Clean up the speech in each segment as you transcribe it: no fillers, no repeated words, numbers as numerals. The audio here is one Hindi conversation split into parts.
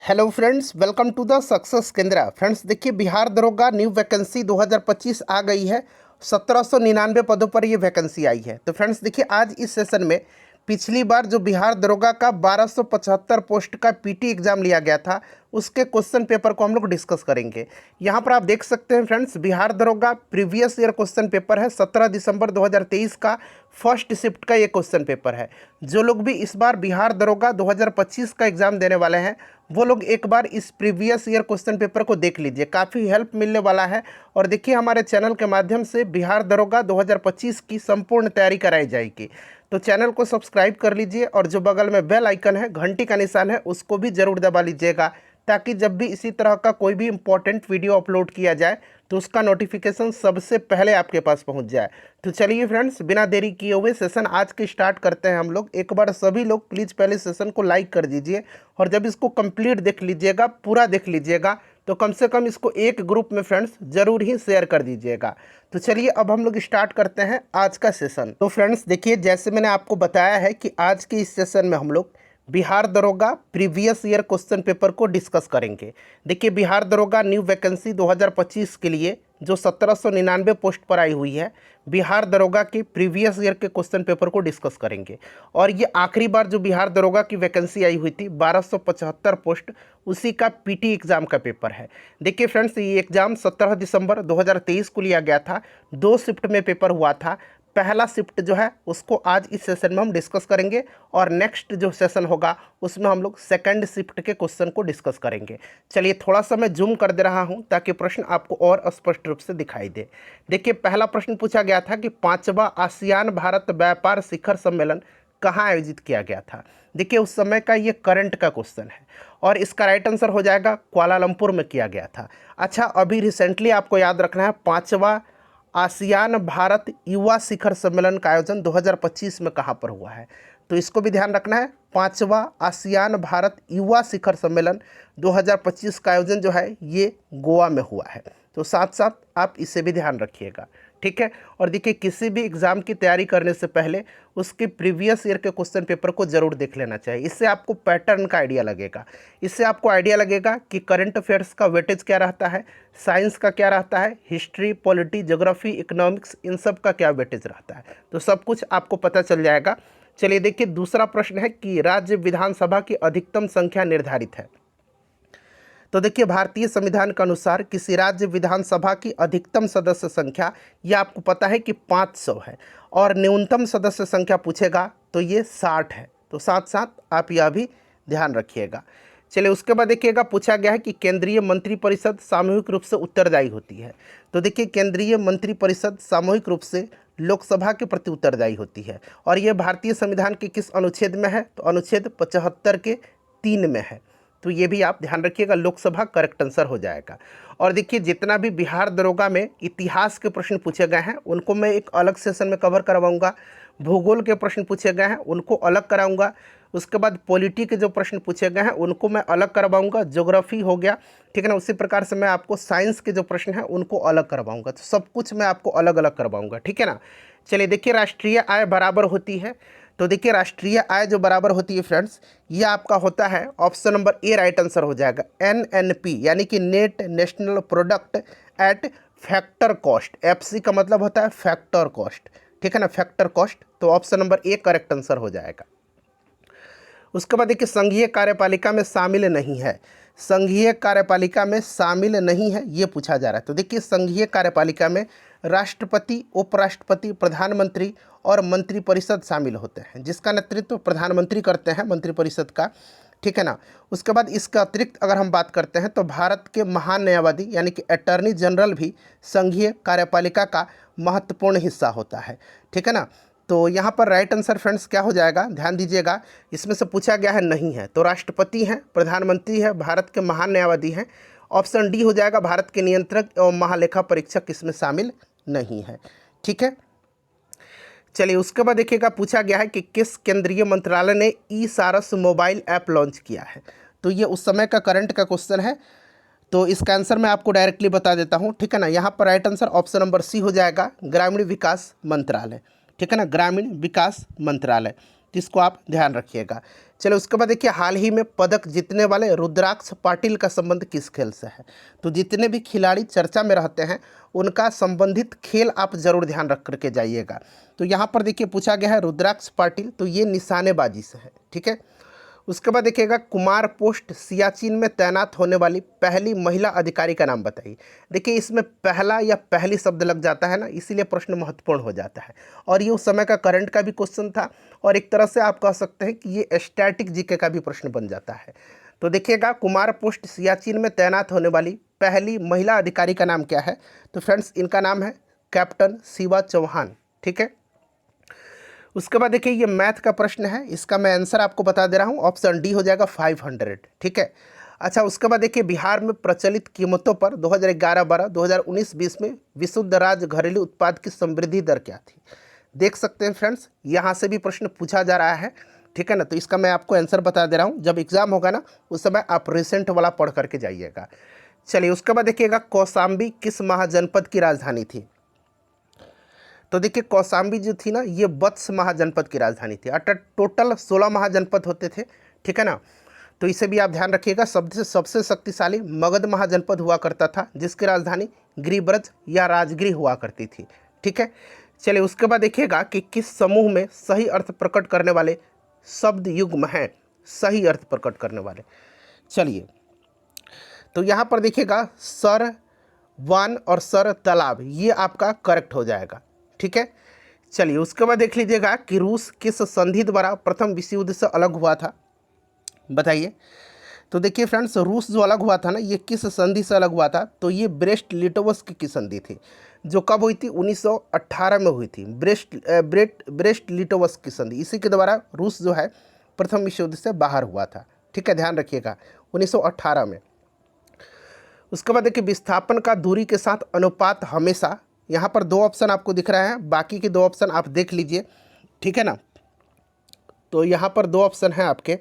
Hello friends, welcome to the success Kendra. Friends देखिए, बिहार दरोगा न्यू वैकेंसी 2025 आ गई है। 1799 पदों पर ये वैकेंसी आई है। तो फ्रेंड्स देखिए, आज इस सेशन में पिछली बार जो बिहार दरोगा का 1275 पोस्ट का पीटी एग्जाम लिया गया था, उसके क्वेश्चन पेपर को हम लोग डिस्कस करेंगे। यहाँ पर आप देख सकते हैं फ्रेंड्स, बिहार दरोगा प्रीवियस ईयर क्वेश्चन पेपर है। 17 दिसंबर 2023 का फर्स्ट शिफ्ट का ये क्वेश्चन पेपर है। जो लोग भी इस बार बिहार दरोगा 2025 का एग्ज़ाम देने वाले हैं, वो लोग एक बार इस प्रीवियस ईयर क्वेश्चन पेपर को देख लीजिए, काफ़ी हेल्प मिलने वाला है। और देखिए, हमारे चैनल के माध्यम से बिहार दरोगा 2025 की संपूर्ण तैयारी कराई जाएगी। तो चैनल को सब्सक्राइब कर लीजिए और जो बगल में बेल आइकन है, घंटी का निशान है, उसको भी ज़रूर दबा लीजिएगा, ताकि जब भी इसी तरह का कोई भी इंपॉर्टेंट वीडियो अपलोड किया जाए तो उसका नोटिफिकेशन सबसे पहले आपके पास पहुंच जाए। तो चलिए फ्रेंड्स, बिना देरी किए हुए सेशन आज के स्टार्ट करते हैं हम लोग। एक बार सभी लोग प्लीज़ पहले सेशन को लाइक कर दीजिए, और जब इसको कंप्लीट देख लीजिएगा, पूरा देख लीजिएगा, तो कम से कम इसको एक ग्रुप में फ्रेंड्स ज़रूर ही शेयर कर दीजिएगा। तो चलिए अब हम लोग स्टार्ट करते हैं आज का सेशन। तो फ्रेंड्स देखिए, जैसे मैंने आपको बताया है कि आज के इस सेशन में हम लोग बिहार दरोगा प्रीवियस ईयर क्वेश्चन पेपर को डिस्कस करेंगे। देखिए, बिहार दरोगा न्यू वैकेंसी 2025 के लिए जो 1799 पोस्ट पर आई हुई है, बिहार दरोगा के प्रीवियस ईयर के क्वेश्चन पेपर को डिस्कस करेंगे। और ये आखिरी बार जो बिहार दरोगा की वैकेंसी आई हुई थी 1275 पोस्ट, उसी का पीटी एग्ज़ाम का पेपर है। देखिए फ्रेंड्स, ये एग्ज़ाम 17 दिसंबर 2023 को लिया गया था। 2 शिफ्ट में पेपर हुआ था। पहला शिफ्ट जो है उसको आज इस सेशन में हम डिस्कस करेंगे, और नेक्स्ट जो सेशन होगा उसमें हम लोग सेकंड शिफ्ट के क्वेश्चन को डिस्कस करेंगे। चलिए थोड़ा सा मैं जूम कर दे रहा हूं ताकि प्रश्न आपको और स्पष्ट रूप से दिखाई दे। देखिए, पहला प्रश्न पूछा गया था कि 5वां आसियान भारत व्यापार शिखर सम्मेलन कहाँ आयोजित किया गया था। देखिए, उस समय का ये करंट का क्वेश्चन है, और इसका राइट आंसर हो जाएगा कुआलालंपुर में किया गया था। अच्छा, अभी रिसेंटली आपको याद रखना है, 5वां आसियान भारत युवा शिखर सम्मेलन का आयोजन 2025 में कहाँ पर हुआ है, तो इसको भी ध्यान रखना है। 5वां आसियान भारत युवा शिखर सम्मेलन 2025 का आयोजन जो है ये गोवा में हुआ है। तो साथ साथ आप इसे भी ध्यान रखिएगा, ठीक है। और देखिए, किसी भी एग्ज़ाम की तैयारी करने से पहले उसके प्रीवियस ईयर के क्वेश्चन पेपर को ज़रूर देख लेना चाहिए। इससे आपको पैटर्न का आइडिया लगेगा, इससे आपको आइडिया लगेगा कि करंट अफेयर्स का वेटेज क्या रहता है, साइंस का क्या रहता है, हिस्ट्री, पॉलिटी, ज्योग्राफी, इकोनॉमिक्स, इन सब का क्या वेटेज रहता है, तो सब कुछ आपको पता चल जाएगा। चलिए देखिए, दूसरा प्रश्न है कि राज्य विधानसभा की अधिकतम संख्या निर्धारित है। तो देखिए, भारतीय संविधान के अनुसार किसी राज्य विधानसभा की अधिकतम सदस्य संख्या, ये आपको पता है कि 500 है, और न्यूनतम सदस्य संख्या पूछेगा तो ये 60 है। तो साथ साथ आप यह भी ध्यान रखिएगा। चलिए, उसके बाद देखिएगा, पूछा गया है कि केंद्रीय मंत्रिपरिषद सामूहिक रूप से उत्तरदायी होती है। तो देखिए, केंद्रीय मंत्रिपरिषद सामूहिक रूप से लोकसभा के प्रति उत्तरदायी होती है, और ये भारतीय संविधान के किस अनुच्छेद में है, तो अनुच्छेद 75 के 3 में है। तो ये भी आप ध्यान रखिएगा, लोकसभा करेक्ट आंसर हो जाएगा। और देखिए, जितना भी बिहार दरोगा में इतिहास के प्रश्न पूछे गए हैं उनको मैं एक अलग सेशन में कवर करवाऊंगा। भूगोल के प्रश्न पूछे गए हैं उनको अलग कराऊंगा। उसके बाद पॉलिटी के जो प्रश्न पूछे गए हैं उनको मैं अलग करवाऊंगा। ज्योग्राफी हो गया, ठीक है ना। उसी प्रकार से मैं आपको साइंस के जो प्रश्न हैं उनको अलग करवाऊंगा। तो सब कुछ मैं आपको अलग अलग करवाऊंगा, ठीक है ना। चलिए देखिए, राष्ट्रीय आय बराबर होती है। तो देखिए, राष्ट्रीय आय जो बराबर होती है फ्रेंड्स, ये आपका होता है option number A right answer हो जाएगा। NNP यानी कि net national product at factor cost. FC का मतलब होता है फैक्टर कॉस्ट, ठीक है ना, फैक्टर कॉस्ट। तो option number A correct answer हो जाएगा। उसके बाद देखिए, संघीय कार्यपालिका में शामिल नहीं है। संघीय कार्यपालिका में शामिल नहीं है, ये पूछा जा रहा है। तो देखिए, संघीय कार्यपालिका में राष्ट्रपति, उपराष्ट्रपति, प्रधानमंत्री और मंत्रिपरिषद शामिल होते हैं, जिसका नेतृत्व प्रधानमंत्री करते हैं, मंत्रिपरिषद का, ठीक है ना। उसके बाद इसका अतिरिक्त अगर हम बात करते हैं तो भारत के महान न्यायवादी यानी कि अटॉर्नी जनरल भी संघीय कार्यपालिका का महत्वपूर्ण हिस्सा होता है, ठीक है ना। तो यहाँ पर राइट आंसर फ्रेंड्स क्या हो जाएगा, ध्यान दीजिएगा। इसमें से पूछा गया है नहीं है, तो राष्ट्रपति हैं, प्रधानमंत्री है, भारत के महान न्यायवादी हैं। ऑप्शन डी हो जाएगा, भारत के नियंत्रक एवं महालेखा परीक्षक इसमें शामिल नहीं है, ठीक है। चलिए, उसके बाद देखिएगा, पूछा गया है कि किस केंद्रीय मंत्रालय ने ई-सारस मोबाइल ऐप लॉन्च किया है। तो ये उस समय का करंट का क्वेश्चन है, तो इसका आंसर मैं आपको डायरेक्टली बता देता हूँ, ठीक है ना। यहाँ पर right answer option number C हो जाएगा, ग्रामीण विकास मंत्रालय, ठीक है ना, ग्रामीण विकास मंत्रालय। तो इसको आप ध्यान रखिएगा। चलो उसके बाद देखिए, हाल ही में पदक जीतने वाले रुद्राक्ष पाटिल का संबंध किस खेल से है? तो जितने भी खिलाड़ी चर्चा में रहते हैं उनका संबंधित खेल आप जरूर ध्यान रख करके जाइएगा। तो यहाँ पर देखिए पूछा गया है रुद्राक्ष पाटिल, तो ये निशानेबाजी से है, ठीक है। उसके बाद देखिएगा, कुमार पोस्ट सियाचिन में तैनात होने वाली पहली महिला अधिकारी का नाम बताइए। देखिए इसमें पहला या पहली शब्द लग जाता है ना, इसीलिए प्रश्न महत्वपूर्ण हो जाता है। और ये उस समय का करंट का भी क्वेश्चन था, और एक तरह से आप कह सकते हैं कि ये स्टैटिक जीके का भी प्रश्न बन जाता है। तो देखिएगा, कुमार पोस्ट सियाचिन में तैनात होने वाली पहली महिला अधिकारी का नाम क्या है? तो फ्रेंड्स इनका नाम है कैप्टन शिवा चौहान, ठीक है। उसके बाद देखिए, ये मैथ का प्रश्न है, इसका मैं आंसर आपको बता दे रहा हूँ, ऑप्शन डी हो जाएगा 500, ठीक है। अच्छा, उसके बाद देखिए, बिहार में प्रचलित कीमतों पर 2011-12, 2019-20 में विशुद्ध राज्य घरेलू उत्पाद की समृद्धि दर क्या थी? देख सकते हैं फ्रेंड्स, यहाँ से भी प्रश्न पूछा जा रहा है, ठीक है ना। तो इसका मैं आपको आंसर बता दे रहा हूँ, जब एग्जाम होगा ना उस समय आप रिसेंट वाला पढ़ करके जाइएगा। चलिए उसके बाद देखिएगा, कौशाम्बी किस महाजनपद की राजधानी थी? तो देखिए कौशाम्बी जो थी ना, ये वत्स महाजनपद की राजधानी थी। अर्थात टोटल 16 महाजनपद होते थे, ठीक है ना। तो इसे भी आप ध्यान रखिएगा। सबसे शक्तिशाली मगध महाजनपद हुआ करता था, जिसकी राजधानी गिरिब्रज या राजगिरी हुआ करती थी, ठीक है। चलिए उसके बाद देखिएगा कि किस समूह में सही अर्थ प्रकट करने वाले शब्द युग्म हैं? सही अर्थ प्रकट करने वाले, चलिए तो यहाँ पर देखिएगा, सर, वन और सर, तालाब, ये आपका करेक्ट हो जाएगा, ठीक है। चलिए उसके बाद देख लीजिएगा कि रूस किस संधि द्वारा प्रथम विश्व युद्ध से अलग हुआ था? बताइए। तो देखिए फ्रेंड्स, रूस जो अलग हुआ था ना, ये किस संधि से अलग हुआ था? तो ये ब्रेस्ट लिटोवस्क की संधि थी, जो कब हुई थी? 1918 में हुई थी। ब्रेस्ट लिटोवस्क की संधि, इसी के द्वारा रूस जो है प्रथम विश्व युद्ध से बाहर हुआ था, ठीक है, ध्यान रखिएगा, 1918 में। उसके बाद देखिए, विस्थापन का दूरी के साथ अनुपात हमेशा, यहाँ पर 2 ऑप्शन आपको दिख रहा है, बाकी के 2 ऑप्शन आप देख लीजिए, ठीक है ना। तो यहाँ पर 2 ऑप्शन हैं आपके,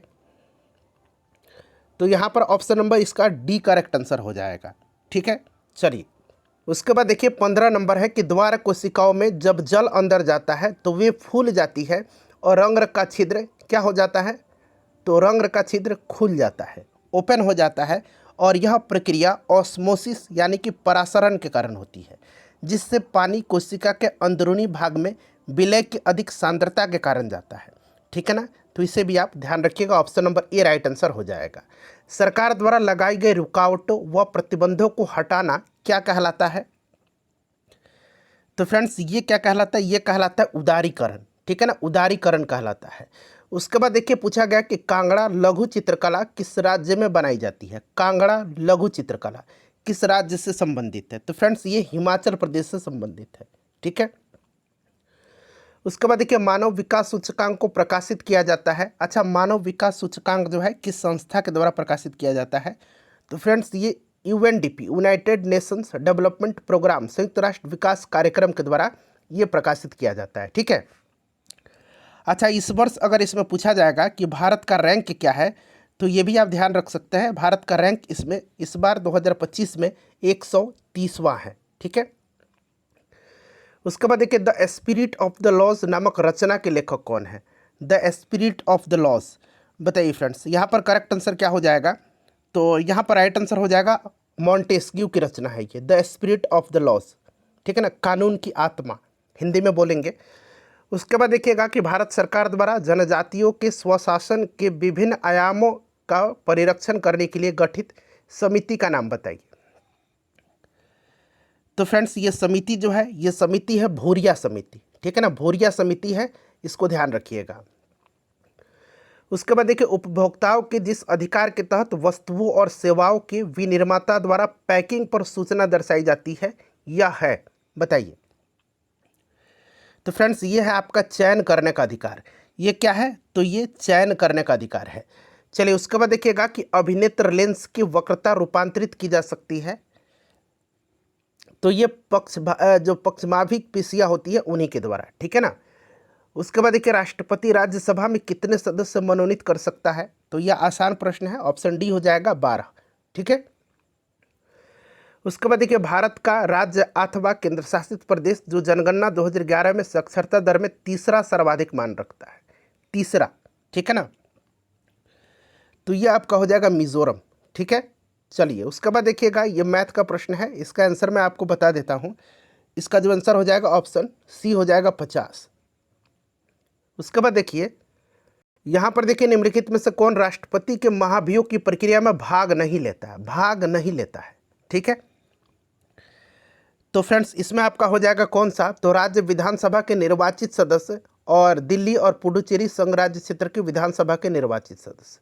तो यहाँ पर ऑप्शन नंबर इसका डी करेक्ट आंसर हो जाएगा, ठीक है। चलिए उसके बाद देखिए 15 नंबर है कि द्वार कोशिकाओं में जब जल अंदर जाता है तो वे फूल जाती है और रंग का छिद्र क्या हो जाता है? तो रंग का छिद्र खुल जाता है, ओपन हो जाता है, और यह प्रक्रिया ऑस्मोसिस यानी कि परासरण के कारण होती है, जिससे पानी कोशिका के अंदरूनी भाग में विलय की अधिक सांद्रता के कारण जाता है, ठीक है ना। तो इसे भी आप ध्यान रखिएगा, option number A right answer हो जाएगा। सरकार द्वारा लगाई गई रुकावटों व प्रतिबंधों को हटाना क्या कहलाता है? तो फ्रेंड्स ये क्या कहलाता है? ये कहलाता है उदारीकरण, ठीक है ना, उदारीकरण कहलाता है। उसके बाद देखिए पूछा गया कि कांगड़ा लघु चित्रकला किस राज्य में बनाई जाती है? कांगड़ा लघु चित्रकला किस राज्य से संबंधित है? तो फ्रेंड्स ये हिमाचल प्रदेश से संबंधित है, ठीक है। उसके बाद देखिए, मानव विकास सूचकांक को प्रकाशित किया जाता है। अच्छा, मानव विकास सूचकांक जो है किस संस्था के द्वारा प्रकाशित किया जाता है? तो फ्रेंड्स ये UNDP, United Nations Development Programme, संयुक्त राष्ट्र विकास कार्यक्रम के द्वारा ये प्रकाशित किया जाता है, ठीक है। अच्छा, इस वर्ष अगर इसमें पूछा जाएगा कि भारत का रैंक क्या है, तो ये भी आप ध्यान रख सकते हैं। भारत का रैंक इसमें इस बार 2025 में 130वां है, ठीक है। उसके बाद देखिए, the spirit of the laws नामक रचना के लेखक कौन है? The spirit of the laws, बताइए फ्रेंड्स, यहाँ पर करेक्ट आंसर क्या हो जाएगा? तो यहाँ पर राइट आंसर हो जाएगा मॉन्टेस्क्यू की रचना है ये, the spirit of the laws, ठीक है ना, कानून की आत्मा हिंदी में बोलेंगे। उसके बाद देखिएगा कि भारत सरकार द्वारा जनजातियों के स्वशासन के विभिन्न आयामों का परिरक्षण करने के लिए गठित समिति का नाम बताइए। तो फ्रेंड्स ये समिति जो है, ये समिति है भूरिया समिति, ठीक है ना, भूरिया समिति है, इसको ध्यान रखिएगा। उसके बाद देखिए, उपभोक्ताओं के जिस अधिकार के तहत वस्तुओं और सेवाओं के विनिर्माता द्वारा पैकिंग पर सूचना दर्शाई जाती है, यह है, बताइए। तो फ्रेंड्स ये है आपका चयन करने का अधिकार। ये क्या है? तो ये चयन करने का अधिकार है। चलिए उसके बाद देखिएगा कि अभिनेत्र लेंस की वक्रता रूपांतरित की जा सकती है, तो ये जो पक्षमाभिक पेशियाँ होती है उन्हीं के द्वारा, ठीक है ना। उसके बाद देखिए, राष्ट्रपति राज्यसभा में कितने सदस्य मनोनीत कर सकता है? तो यह आसान प्रश्न है, ऑप्शन डी हो जाएगा 12, ठीक है। उसके बाद देखिए, भारत का राज्य अथवा केंद्र शासित प्रदेश जो जनगणना 2011 में साक्षरता दर में तीसरा सर्वाधिक मान रखता है, तीसरा, ठीक है ना। तो ये आपका हो जाएगा मिजोरम, ठीक है। चलिए उसके बाद देखिएगा, ये मैथ का प्रश्न है, इसका आंसर मैं आपको बता देता हूँ। इसका जो आंसर हो जाएगा ऑप्शन सी हो जाएगा 50। उसके बाद देखिए यहाँ पर देखिए, निम्नलिखित में से कौन राष्ट्रपति के महाभियोग की प्रक्रिया में भाग नहीं लेता है, भाग नहीं लेता है, ठीक है। तो फ्रेंड्स इसमें आपका हो जाएगा कौन सा, तो राज्य विधानसभा के निर्वाचित सदस्य और दिल्ली और पुडुचेरी संघ राज्य क्षेत्र के विधानसभा के निर्वाचित सदस्य,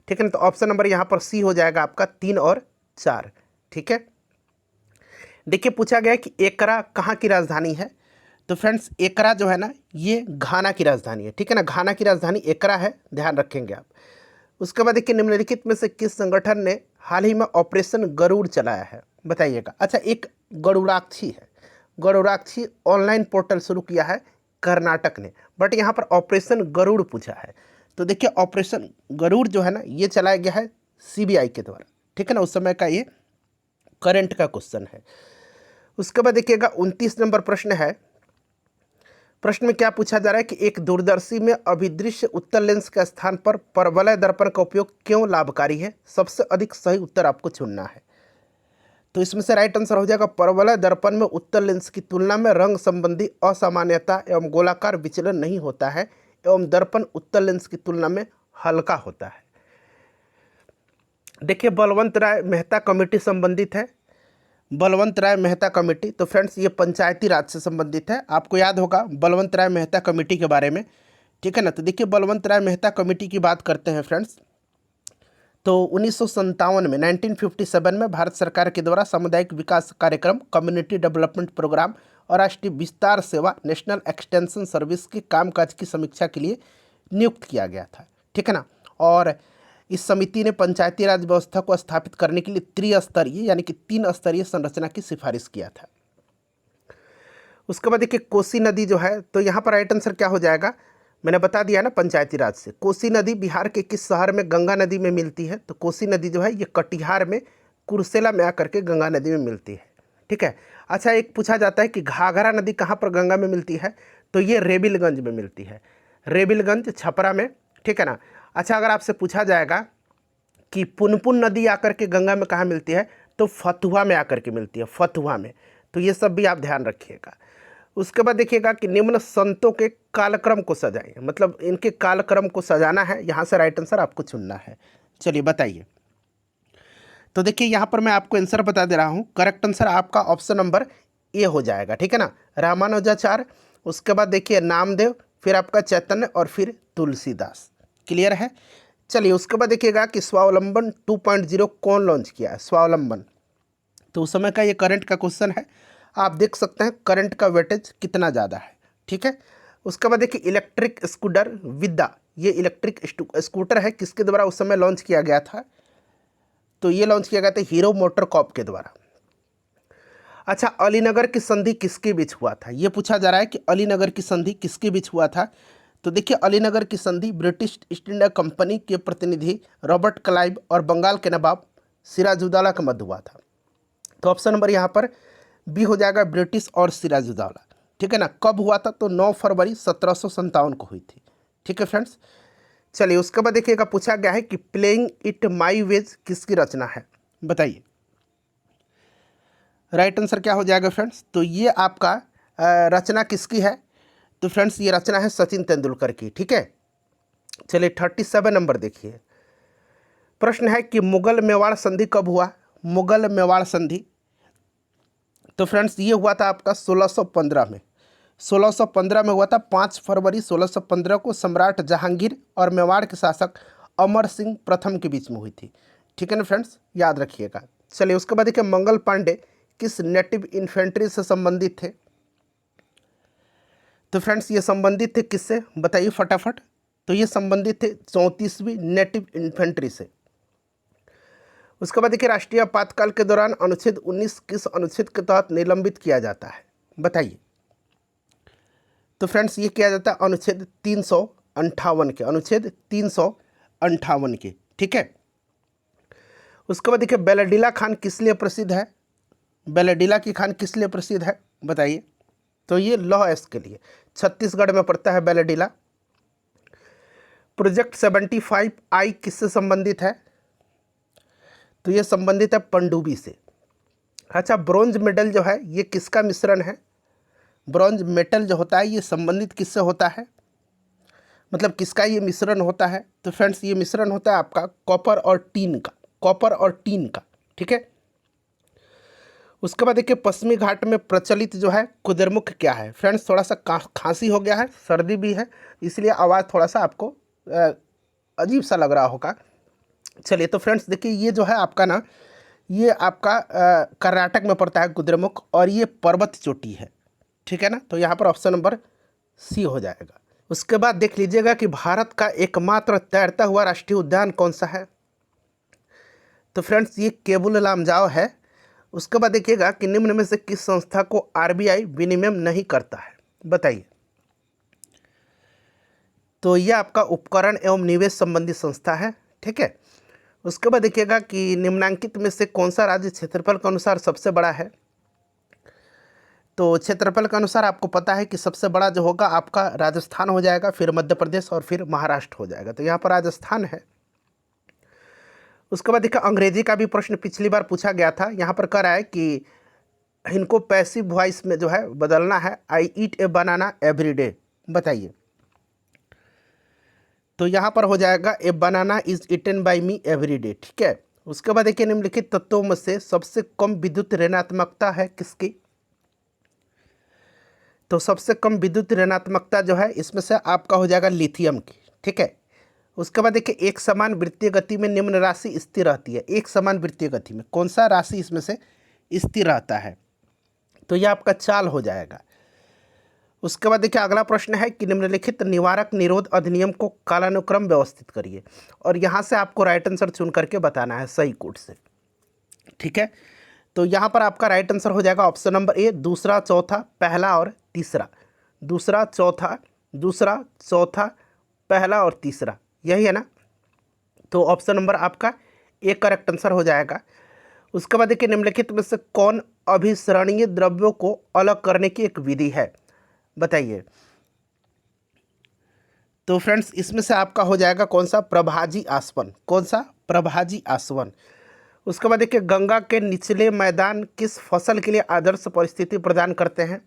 ठीक है ना। तो ऑप्शन नंबर यहाँ पर सी हो जाएगा आपका 3 और 4, ठीक है। देखिए पूछा गया है कि एकरा कहाँ की राजधानी है, तो फ्रेंड्स एकरा जो है ना ये घाना की राजधानी है, ठीक है ना। घाना की राजधानी एकरा है, ध्यान रखेंगे आप। उसके बाद देखिए निम्नलिखित में से किस संगठन ने हाल ही में ऑपरेशन गरुड़ चलाया है, बताइएगा। अच्छा, एक गरुड़ाक्षी है, गरुड़ाक्षी ऑनलाइन पोर्टल शुरू किया है कर्नाटक ने, बट यहाँ पर ऑपरेशन गरुड़ पूछा है। तो देखिए ऑपरेशन गरुड़ जो है ना ये चलाया गया है सीबीआई के द्वारा, ठीक है ना। उस समय का ये करंट का क्वेश्चन है। उसके बाद देखिएगा 29 नंबर प्रश्न है। प्रश्न में क्या पूछा जा रहा है कि एक दूरदर्शी में अभिदृश्य उत्तल लेंस के स्थान पर परवलय दर्पण का उपयोग क्यों लाभकारी है। सबसे अधिक सही उत्तर आपको चुनना है। तो इसमें से राइट आंसर हो जाएगा परवलय दर्पण में उत्तल लेंस की तुलना में रंग संबंधी असामान्यता एवं गोलाकार विचलन नहीं होता है एवं दर्पण उत्तल लेंस की तुलना में हल्का होता है। देखिए बलवंत राय मेहता कमेटी संबंधित है, बलवंत राय मेहता कमेटी। तो फ्रेंड्स ये पंचायती राज से संबंधित है, आपको याद होगा बलवंत राय मेहता कमेटी के बारे में, ठीक है ना। तो देखिए बलवंत राय मेहता कमेटी की बात करते हैं फ्रेंड्स, तो 1957 में 1957 में भारत सरकार के द्वारा सामुदायिक विकास कार्यक्रम, कम्युनिटी डेवलपमेंट प्रोग्राम और राष्ट्रीय विस्तार सेवा नेशनल एक्सटेंशन सर्विस के कामकाज की समीक्षा के लिए नियुक्त किया गया था, ठीक है ना। और इस समिति ने पंचायती राज व्यवस्था को स्थापित करने के लिए त्रिस्तरीय यानी कि 3 स्तरीय संरचना की सिफारिश किया था। उसके बाद देखिए कोसी नदी जो है, तो यहाँ पर राइट आंसर क्या हो जाएगा, मैंने बता दिया ना पंचायती राज से। कोसी नदी बिहार के किस शहर में गंगा नदी में मिलती है, तो कोसी नदी जो है ये कटिहार में कुर्सेला में आकर के गंगा नदी में मिलती है, ठीक है। अच्छा, एक पूछा जाता है कि घाघरा नदी कहाँ पर गंगा में मिलती है, तो ये रेबिलगंज में मिलती है, रेबिलगंज छपरा में, ठीक है ना। अच्छा, अगर आपसे पूछा जाएगा कि पुनपुन नदी आकर के गंगा में कहाँ मिलती है, तो फतुहा में आकर के मिलती है, फतुहा में। तो ये सब भी आप ध्यान रखिएगा। उसके बाद देखिएगा कि निम्न संतों के कालक्रम को सजाइए, मतलब इनके कालक्रम को सजाना है, यहाँ से राइट आंसर आपको चुनना है। चलिए बताइए। तो देखिए यहाँ पर मैं आपको आंसर बता दे रहा हूँ, करेक्ट आंसर आपका ऑप्शन नंबर ए हो जाएगा, ठीक है ना, रामानुजाचार्य। उसके बाद देखिए नामदेव, फिर आपका चैतन्य और फिर तुलसीदास। क्लियर है। चलिए उसके बाद देखिएगा कि स्वावलंबन 2.0 कौन लॉन्च किया है, स्वावलंबन। तो उस समय का ये करंट का क्वेश्चन है, आप देख सकते हैं करंट का वेटेज कितना ज़्यादा है, ठीक है। उसके बाद देखिए इलेक्ट्रिक स्कूटर विद्या, ये इलेक्ट्रिक स्कूटर है, किसके द्वारा उस समय लॉन्च किया गया था, तो ये लॉन्च किया गया था हीरो मोटर कॉर्प के द्वारा। अच्छा, अलीनगर की संधि किसके बीच हुआ था, ये पूछा जा रहा है कि अलीनगर की संधि किसके बीच हुआ था। तो देखिए अलीनगर की संधि ब्रिटिश ईस्ट इंडिया कंपनी के प्रतिनिधि रॉबर्ट क्लाइव और बंगाल के नवाब सिराजुद्दौला के मध्य हुआ था। तो ऑप्शन नंबर यहाँ पर बी हो जाएगा, ब्रिटिश और सिराजुद्दौला, ठीक है ना। कब हुआ था, तो 9 फरवरी 1757 को हुई थी, ठीक है फ्रेंड्स। चलिए उसके बाद देखिएगा पूछा गया है कि प्लेइंग इट माई वेज किसकी रचना है, बताइए। राइट आंसर क्या हो जाएगा फ्रेंड्स, तो ये आपका रचना किसकी है, तो फ्रेंड्स ये रचना है सचिन तेंदुलकर की, ठीक है। चलिए 37 नंबर देखिए। प्रश्न है कि मुगल मेवाड़ संधि कब हुआ, मुगल मेवाड़ संधि। तो फ्रेंड्स ये हुआ था आपका 1615 में, 1615 में हुआ था। 5 फरवरी 1615 को सम्राट जहांगीर और मेवाड़ के शासक अमर सिंह प्रथम के बीच में हुई थी, ठीक है ना फ्रेंड्स, याद रखिएगा। चलिए उसके बाद देखिए मंगल पांडे किस नेटिव इन्फेंट्री से संबंधित थे, तो फ्रेंड्स ये संबंधित थे किससे, बताइए फटाफट। तो ये संबंधित थे 34वीं नेटिव इन्फेंट्री से। उसके बाद देखिए राष्ट्रीय आपातकाल के दौरान अनुच्छेद 19 किस अनुच्छेद के तहत निलंबित किया जाता है, बताइए। तो फ्रेंड्स ये किया जाता है अनुच्छेद 358 के, अनुच्छेद 358 के, ठीक है। उसके बाद देखिए बेलडीला खान किस लिए प्रसिद्ध है, बेलडीला की खान किस लिए प्रसिद्ध है, बताइए। तो ये लौह अयस्क के लिए, छत्तीसगढ़ में पड़ता है बेलडीला। प्रोजेक्ट 75I किससे संबंधित है? तो ये संबंधित है पनडुब्बी से। अच्छा, ब्रॉन्ज मेडल जो है ये किसका मिश्रण है? ब्रॉन्ज मेटल जो होता है ये संबंधित किससे होता है, मतलब किसका ये मिश्रण होता है? तो फ्रेंड्स ये मिश्रण होता है आपका कॉपर और टीन का, कॉपर और टीन का, ठीक है। उसके बाद देखिए पश्चिमी घाट में प्रचलित जो है कुद्रेमुख क्या है? फ्रेंड्स थोड़ा सा खांसी हो गया है, सर्दी भी है, इसलिए आवाज़ थोड़ा सा आपको अजीब सा लग रहा होगा। चलिए तो फ्रेंड्स देखिए ये जो है आपका ना, ये आपका कर्नाटक में पड़ता है कुद्रेमुख, और ये पर्वत चोटी है, ठीक है ना। तो यहाँ पर ऑप्शन नंबर सी हो जाएगा। उसके बाद देख लीजिएगा कि भारत का एकमात्र तैरता हुआ राष्ट्रीय उद्यान कौन सा है? तो फ्रेंड्स ये केबुल लामजाओ है। उसके बाद देखिएगा कि निम्न में से किस संस्था को आरबीआई विनियमन नहीं करता है? बताइए। तो यह आपका उपकरण एवं निवेश संबंधी संस्था है, ठीक है। उसके बाद देखिएगा कि निम्नांकित में से कौन सा राज्य क्षेत्रफल के अनुसार सबसे बड़ा है? तो क्षेत्रफल के अनुसार आपको पता है कि सबसे बड़ा जो होगा आपका राजस्थान हो जाएगा, फिर मध्य प्रदेश और फिर महाराष्ट्र हो जाएगा। तो यहाँ पर राजस्थान है। उसके बाद देखिए अंग्रेजी का भी प्रश्न पिछली बार पूछा गया था, यहाँ पर कह रहा है कि इनको पैसिव वॉइस में जो है बदलना है, आई ईट ए बनाना एवरी डे। बताइए। तो यहाँ पर हो जाएगा a banana is eaten by me every day, ठीक है। उसके बाद देखिए निम्नलिखित तत्वों में से सबसे कम विद्युत ऋणात्मकता है किसकी? तो सबसे कम विद्युत ऋणात्मकता जो है इसमें से आपका हो जाएगा लिथियम की, ठीक है। उसके बाद देखिए एक समान वृत्तीय गति में निम्न राशि स्थिर रहती है। एक समान वृत्तीय गति में कौन सा राशि इसमें से स्थिर रहता है? तो यह आपका चाल हो जाएगा। उसके बाद देखिए अगला प्रश्न है कि निम्नलिखित निवारक निरोध अधिनियम को कालानुक्रम व्यवस्थित करिए, और यहाँ से आपको राइट आंसर चुन करके बताना है सही कोड से, ठीक है। तो यहाँ पर आपका राइट आंसर हो जाएगा ऑप्शन नंबर ए, दूसरा, चौथा, पहला और तीसरा। दूसरा, चौथा, दूसरा, चौथा, पहला और तीसरा, यही है ना। तो ऑप्शन नंबर आपका ए करेक्ट आंसर हो जाएगा। उसके बाद देखिए निम्नलिखित में से कौन अभिसरणीय द्रव्यों को अलग करने की एक विधि है? बताइए। तो फ्रेंड्स इसमें से आपका हो जाएगा कौन सा? प्रभाजी आसवन। कौन सा? प्रभाजी आसवन। उसके बाद देखिए गंगा के निचले मैदान किस फसल के लिए आदर्श परिस्थिति प्रदान करते हैं?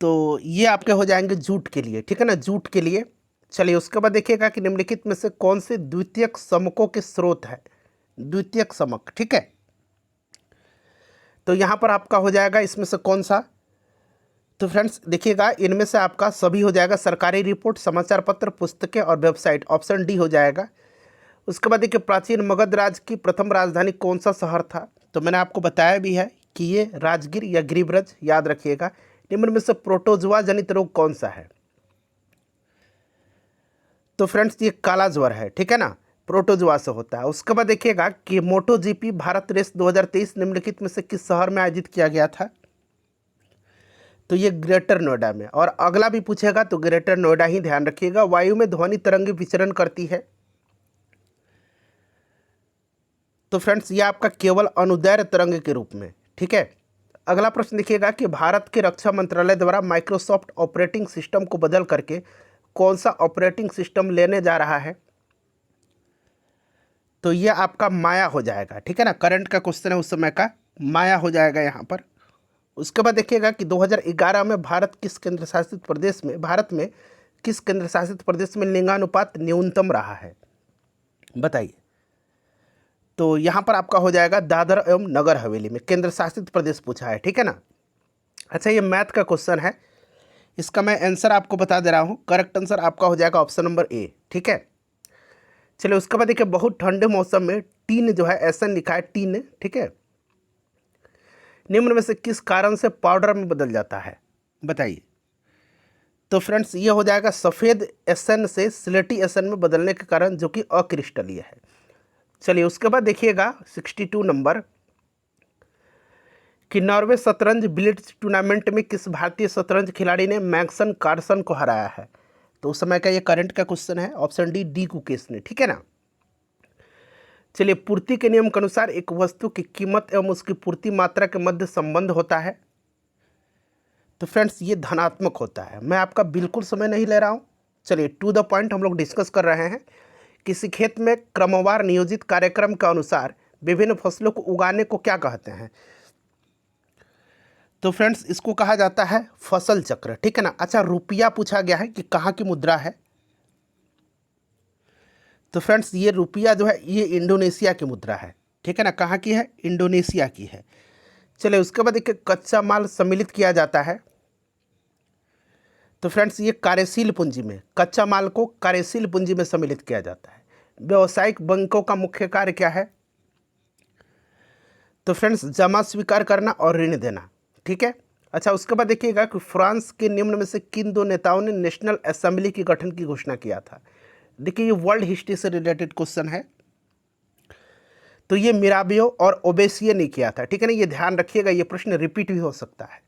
तो ये आपके हो जाएंगे जूट के लिए, ठीक है ना, जूट के लिए। चलिए उसके बाद देखिएगा कि निम्नलिखित में से कौन से द्वितीयक समकों के स्रोत है? द्वितीयक समक, ठीक है। तो यहाँ पर आपका हो जाएगा इसमें से कौन सा? तो फ्रेंड्स देखिएगा इनमें से आपका सभी हो जाएगा सरकारी रिपोर्ट, समाचार पत्र, पुस्तकें और वेबसाइट, ऑप्शन डी हो जाएगा। उसके बाद देखिए प्राचीन मगध राज की प्रथम राजधानी कौन सा शहर था? तो मैंने आपको बताया भी है कि ये राजगीर या गिरिब्रज, याद रखिएगा। निम्न में से प्रोटोजुआ जनित रोग कौन सा है? तो फ्रेंड्स ये काला ज्वर है, ठीक है ना, प्रोटोजुआ से होता है। उसके बाद देखिएगा कि मोटो जीपी भारत रेस 2023 निम्नलिखित में से किस शहर में आयोजित किया गया था? तो ये ग्रेटर नोएडा में। और अगला भी पूछेगा तो ग्रेटर नोएडा ही ध्यान रखिएगा। वायु में ध्वनि तरंग विचरण करती है। तो फ्रेंड्स ये आपका केवल अनुदैर्घ्य तरंग के रूप में, ठीक है। अगला प्रश्न देखिएगा कि भारत के रक्षा मंत्रालय द्वारा माइक्रोसॉफ्ट ऑपरेटिंग सिस्टम को बदल करके कौन सा ऑपरेटिंग सिस्टम लेने जा रहा है? तो ये आपका माया हो जाएगा, ठीक है ना। करंट का क्वेश्चन है उस समय का, माया हो जाएगा यहाँ पर। उसके बाद देखिएगा कि 2011 में भारत में किस केंद्र शासित प्रदेश में लिंगानुपात न्यूनतम रहा है? बताइए। तो यहाँ पर आपका हो जाएगा दादर एवं नगर हवेली में, केंद्र शासित प्रदेश पूछा है, ठीक है ना। अच्छा ये मैथ का क्वेश्चन है, इसका मैं आंसर आपको बता दे रहा हूँ। करेक्ट आंसर आपका हो जाएगा ऑप्शन नंबर ए, ठीक है। चलिए उसके बाद देखिए बहुत ठंडे मौसम में टीन जो है ऐसा लिखा है, टीन, ठीक है। निम्न में से किस कारण से पाउडर में बदल जाता है? बताइए। तो फ्रेंड्स ये हो जाएगा सफ़ेद एसन से स्लेटी एसन में बदलने के कारण, जो कि अक्रिस्टलीय है। चलिए उसके बाद देखिएगा 62 नंबर कि नॉर्वे शतरंज ब्लिट्ज टूर्नामेंट में किस भारतीय शतरंज खिलाड़ी ने मैग्सन कार्लसन को हराया है? तो उस समय का ये करंट का क्वेश्चन है, ऑप्शन डी कुकेश ने, ठीक है ना। चलिए पूर्ति के नियम के अनुसार एक वस्तु की कीमत एवं उसकी पूर्ति मात्रा के मध्य संबंध होता है। तो फ्रेंड्स ये धनात्मक होता है। मैं आपका बिल्कुल समय नहीं ले रहा हूँ, चलिए टू द पॉइंट हम लोग डिस्कस कर रहे हैं। किसी खेत में क्रमवार नियोजित कार्यक्रम के अनुसार विभिन्न फसलों को उगाने को क्या कहते हैं? तो फ्रेंड्स इसको कहा जाता है फसल चक्र, ठीक है ना। अच्छा, रुपया पूछा गया है कि कहाँ की मुद्रा है। तो फ्रेंड्स ये रुपया जो है ये इंडोनेशिया की मुद्रा है, ठीक है ना। कहाँ की है? इंडोनेशिया की है। चलिए उसके बाद देखिए कच्चा माल सम्मिलित किया जाता है। तो फ्रेंड्स ये कार्यशील पूंजी में, कच्चा माल को कार्यशील पूंजी में सम्मिलित किया जाता है। व्यावसायिक बैंकों का मुख्य कार्य क्या है? तो फ्रेंड्स जमा स्वीकार करना और ऋण देना, ठीक है। अच्छा उसके बाद देखिएगा कि फ्रांस के निम्न में से किन दो नेताओं ने नेशनल असेंबली के गठन की घोषणा किया था? देखिए ये वर्ल्ड हिस्ट्री से रिलेटेड क्वेश्चन है। तो ये मिराबियो और ओबेसिये ने किया था, ठीक है ना। ये ध्यान रखिएगा, ये प्रश्न रिपीट भी हो सकता है।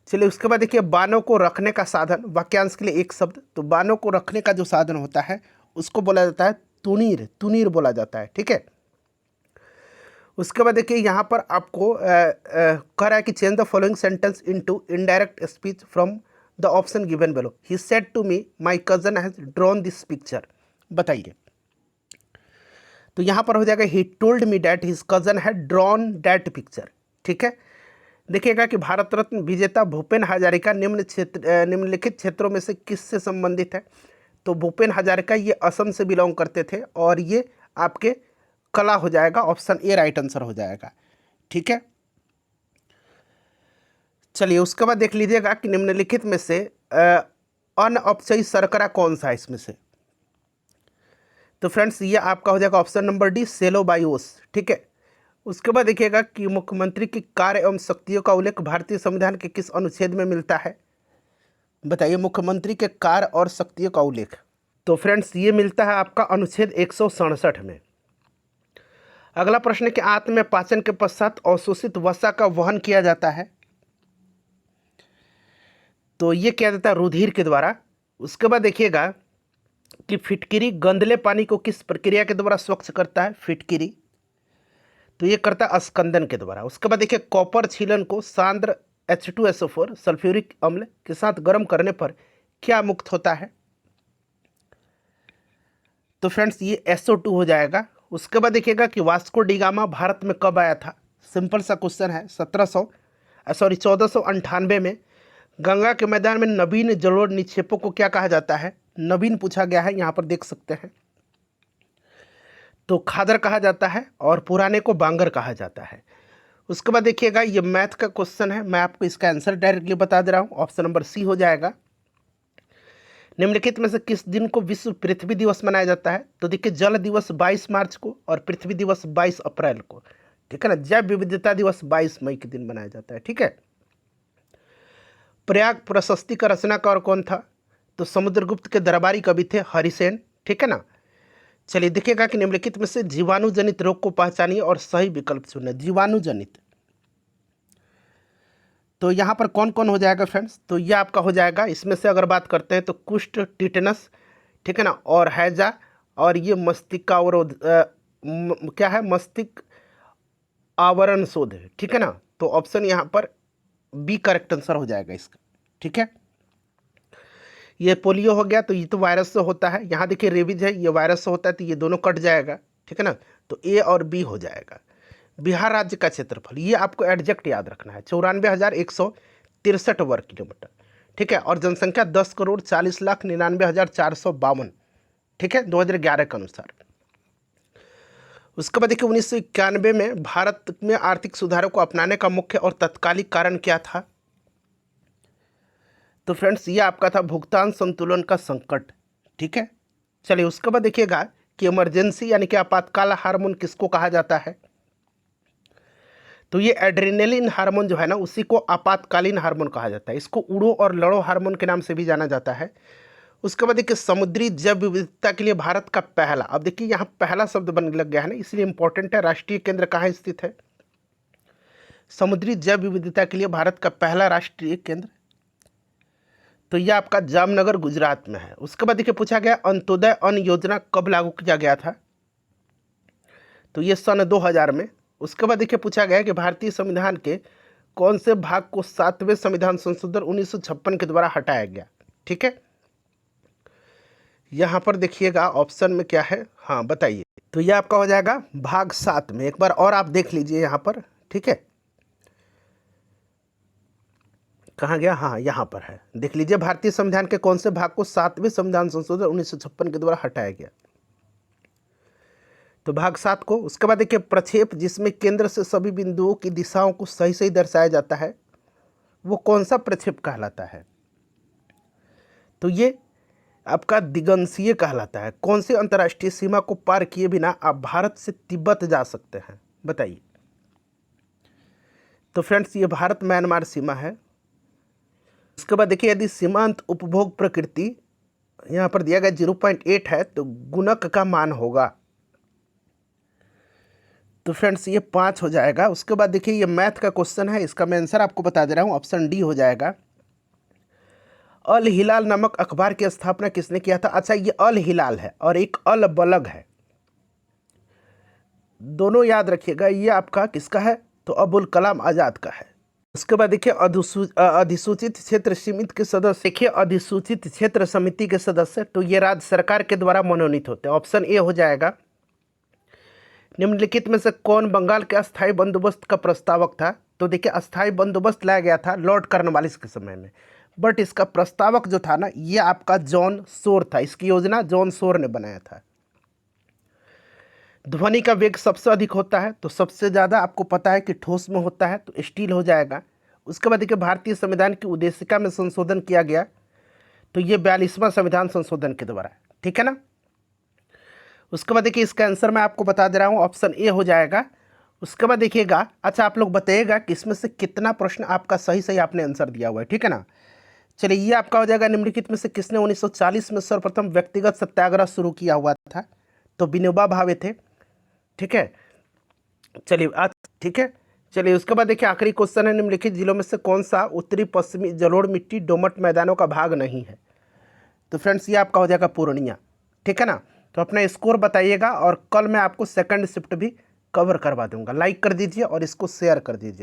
चलिए उसके बाद देखिए बानों को रखने का साधन, वाक्यांश के लिए एक शब्द। तो बानों को रखने का जो साधन होता है उसको बोला जाता है तुनीर, तुनीर बोला जाता है, ठीक है। उसके बाद देखिए यहाँ पर आपको कह रहा है कि change the following sentence into indirect speech from the option given below. He said to me my cousin has drawn this picture. बताइए। तो यहाँ पर हो जाएगा he told me that his cousin had drawn that picture, ठीक है। देखिएगा कि भारत रत्न विजेता भूपेन हजारिका निम्नलिखित क्षेत्रों में से किससे संबंधित है? तो भूपेन हजारिका ये असम से बिलोंग करते थे और ये आपके कला हो जाएगा, ऑप्शन ए राइट आंसर हो जाएगा, ठीक है। चलिए उसके बाद देख लीजिएगा कि निम्नलिखित में से अनऔपचारिक शर्करा कौन सा है इसमें से? तो फ्रेंड्स ये आपका हो जाएगा ऑप्शन नंबर डी सेलोबायोस, ठीक है। उसके बाद देखिएगा कि मुख्यमंत्री की कार्य एवं शक्तियों का उल्लेख भारतीय संविधान के किस अनुच्छेद में मिलता है? बताइए मुख्यमंत्री के कार्य और शक्तियों का उल्लेख। तो फ्रेंड्स ये मिलता है आपका अनुच्छेद 167 में। अगला प्रश्न कि आंत में पाचन के पश्चात अवशोषित वसा का वहन किया जाता है। तो ये किया जाता है रुधिर के द्वारा। उसके बाद देखिएगा कि फिटकिरी गंदले पानी को किस प्रक्रिया के द्वारा स्वच्छ करता है? फिटकिरी तो ये करता है स्कंदन के द्वारा। उसके बाद देखिए कॉपर छीलन को सांद्र H2SO4 सल्फ्यूरिक अम्ल के साथ गर्म करने पर क्या मुक्त होता है? तो फ्रेंड्स ये SO2 हो जाएगा। उसके बाद देखिएगा कि वास्को डी गामा भारत में कब आया था? सिंपल सा क्वेश्चन है। 1498 में गंगा के मैदान में नवीन जलोढ़ निक्षेपों को क्या कहा जाता है? नवीन पूछा गया है, यहाँ पर देख सकते हैं। तो खादर कहा जाता है और पुराने को बांगर कहा जाता है। उसके बाद देखिएगा ये मैथ का क्वेश्चन है, मैं आपको इसका आंसर डायरेक्टली बता दे रहा हूँ। ऑप्शन नंबर सी हो जाएगा। निम्नलिखित में से किस दिन को विश्व पृथ्वी दिवस मनाया जाता है? तो देखिए जल दिवस 22 मार्च को और पृथ्वी दिवस 22 अप्रैल को, ठीक है ना। जैव विविधता दिवस 22 मई के दिन मनाया जाता है, ठीक है। प्रयाग प्रशस्ति का रचनाकार कौन था? तो समुद्रगुप्त के दरबारी कवि थे हरिसेन, ठीक है ना। चलिए देखिएगा कि निम्नलिखित में से जीवाणु जनित रोग को पहचानिए और सही विकल्प चुनिए। जीवाणु जनित तो यहाँ पर कौन कौन हो जाएगा फ्रेंड्स? तो यह आपका हो जाएगा, इसमें से अगर बात करते हैं तो कुष्ठ, टिटनस, ठीक है ना, और हैजा, और ये मस्तिष्कावरोध क्या है? मस्तिष्क आवरण शोध, ठीक है ना। तो ऑप्शन यहाँ पर बी करेक्ट आंसर हो जाएगा इसका, ठीक है। ये पोलियो हो गया, तो ये तो वायरस से होता है। यहाँ देखिए रेबीज है, ये वायरस से होता है, तो ये दोनों कट जाएगा, ठीक है ना। तो ए और बी हो जाएगा। बिहार राज्य का क्षेत्रफल, ये आपको एडजेक्ट याद रखना है, 94,163 वर्ग किलोमीटर, ठीक है। और जनसंख्या 10,40,99,452, ठीक है, 2011 के अनुसार। उसके बाद देखिए 1991 में भारत में आर्थिक सुधारों को अपनाने का मुख्य और तत्कालिक कारण क्या था? तो फ्रेंड्स ये आपका था भुगतान संतुलन का संकट, ठीक है। चलिए उसके बाद देखिएगा कि इमरजेंसी यानी कि आपातकाल हार्मोन किसको कहा जाता है? तो ये एड्रेनलिन हार्मोन जो है ना, उसी को आपातकालीन हार्मोन कहा जाता है। इसको उड़ो और लड़ो हार्मोन के नाम से भी जाना जाता है। उसके बाद देखिए समुद्री जैव विविधता के लिए भारत का पहला, अब देखिए यहाँ पहला शब्द बनने लग गया है ना, इसलिए इंपॉर्टेंट है। राष्ट्रीय केंद्र कहाँ स्थित है? समुद्री जैव विविधता के लिए भारत का पहला राष्ट्रीय केंद्र, तो यह आपका जामनगर गुजरात में है। उसके बाद देखिए पूछा गया अंत्योदय अन्न योजना कब लागू किया गया था? तो ये सन 2000 में। उसके बाद देखिए पूछा गया कि भारतीय संविधान के कौन से भाग को 7वें संविधान संशोधन 1956 के द्वारा हटाया गया, ठीक है। यहाँ पर देखिएगा ऑप्शन में क्या है, हाँ बताइए। तो ये आपका हो जाएगा भाग 7 में। एक बार और आप देख लीजिए यहाँ पर, ठीक है, कहाँ गया, हाँ यहाँ पर है, देख लीजिए। भारतीय संविधान के कौन से भाग को 7वें संविधान संशोधन 1956 के द्वारा हटाया गया? तो भाग 7 को। उसके बाद देखिए प्रक्षेप, जिसमें केंद्र से सभी बिंदुओं की दिशाओं को सही सही दर्शाया जाता है, वो कौन सा प्रक्षेप कहलाता है? तो ये आपका दिगंशीय कहलाता है। कौन सी अंतर्राष्ट्रीय सीमा को पार किए बिना आप भारत से तिब्बत जा सकते हैं, बताइए। तो फ्रेंड्स ये भारत म्यांमार सीमा है। उसके बाद देखिए यदि सीमांत उपभोग प्रकृति यहाँ पर दिया गया 0.8 है तो गुणक का मान होगा। तो फ्रेंड्स ये 5 हो जाएगा। उसके बाद देखिए ये मैथ का क्वेश्चन है, इसका मैं आंसर आपको बता दे रहा हूँ, ऑप्शन डी हो जाएगा। अल हिलाल नामक अखबार की स्थापना किसने किया था? अच्छा ये अल हिलाल है और एक अल बलग है, दोनों याद रखिएगा। ये आपका किसका है? तो अबुल कलाम आज़ाद का है। उसके बाद देखिए अधिसूचित क्षेत्र समिति के सदस्य, देखिए अधिसूचित क्षेत्र समिति के सदस्य तो ये राज्य सरकार के द्वारा मनोनीत होते हैं। ऑप्शन ए हो जाएगा। निम्नलिखित में से कौन बंगाल के अस्थायी बंदोबस्त का प्रस्तावक था? तो देखिए अस्थायी बंदोबस्त लाया गया था लॉर्ड कॉर्नवालिस के समय में, बट इसका प्रस्तावक जो था ना ये आपका जॉन शोर था। इसकी योजना जॉन शोर ने बनाया था। ध्वनि का वेग सबसे अधिक होता है तो सबसे ज़्यादा आपको पता है कि ठोस में होता है, तो स्टील हो जाएगा। उसके बाद देखिए भारतीय संविधान की उद्देशिका में संशोधन किया गया, तो ये 42वां संविधान संशोधन के द्वारा, ठीक है ना। उसके बाद देखिए इसका आंसर मैं आपको बता दे रहा हूँ, ऑप्शन ए हो जाएगा। उसके बाद देखिएगा, अच्छा आप लोग बताइएगा कि इसमें से कितना प्रश्न आपका सही सही आपने आंसर दिया हुआ है, ठीक है ना। चलिए ये आपका हो जाएगा। निम्नलिखित में से किसने 1940 में सर्वप्रथम व्यक्तिगत सत्याग्रह शुरू किया हुआ था? तो विनोबा भावे थे, ठीक है। चलिए आज, ठीक है। चलिए उसके बाद देखिए आखिरी क्वेश्चन है, निम्नलिखित जिलों में से कौन सा उत्तरी पश्चिमी जलोढ़ मिट्टी डोमट मैदानों का भाग नहीं है? तो फ्रेंड्स ये आपका हो जाएगा पूर्णिया, ठीक है ना। तो अपना स्कोर बताइएगा और कल मैं आपको सेकंड शिफ्ट भी कवर करवा दूंगा। लाइक कर दीजिए और इसको शेयर कर दीजिए।